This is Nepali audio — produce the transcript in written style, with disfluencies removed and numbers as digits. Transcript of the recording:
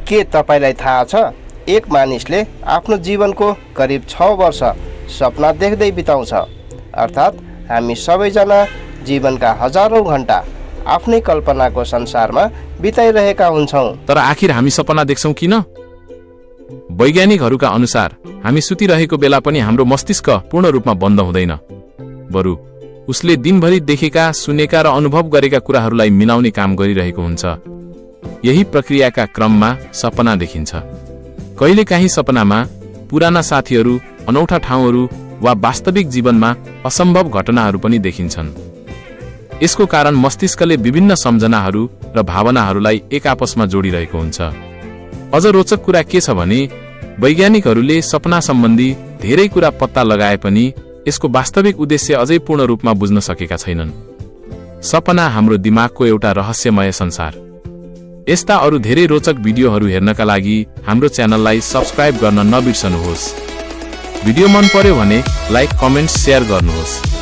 के तपाईलाई थाहा छ, एक मानिसले आफ्नो जीवनको करिब 6 वर्ष सपना देख्दै बिताउँछ। अर्थात् हामी सबैजना जीवनका हजारौं घण्टा आफ्नै कल्पनाको संसारमा बिताइरहेका हुन्छौँ। तर आखिर हामी सपना देख्छौं किन? वैज्ञानिकहरूका अनुसार हामी सुतिरहेको बेला पनि हाम्रो मस्तिष्क पूर्ण रूपमा बन्द हुँदैन, बरु उसले दिनभरि देखेका, सुनेका र अनुभव गरेका कुराहरूलाई मिलाउने काम गरिरहेको हुन्छ। यही प्रक्रियाका क्रममा सपना देखिन्छ। कहिलेकाहीँ सपनामा पुराना साथीहरू, अनौठा ठाउँहरू वा वास्तविक जीवनमा असम्भव घटनाहरू पनि देखिन्छन्। यसको कारण मस्तिष्कले विभिन्न सम्झनाहरू र भावनाहरूलाई एक आपसमा जोडिरहेको हुन्छ। अझ रोचक कुरा के छ भने वैज्ञानिकहरूले सपना सम्बन्धी धेरै कुरा पत्ता लगाए पनि यसको वास्तविक उद्देश्य अझै पूर्ण रूपमा बुझ्न सकेका छैनन्। सपना हाम्रो दिमागको एउटा रहस्यमय संसार। यस्ता अरू धेरै रोचक भिडियोहरू हेर्नका लागि हाम्रो च्यानललाई सब्स्क्राइब गर्न नबिर्सनुहोस्। भिडियो मन पर्यो भने लाइक, कमेन्ट, शेयर गर्नुहोस्।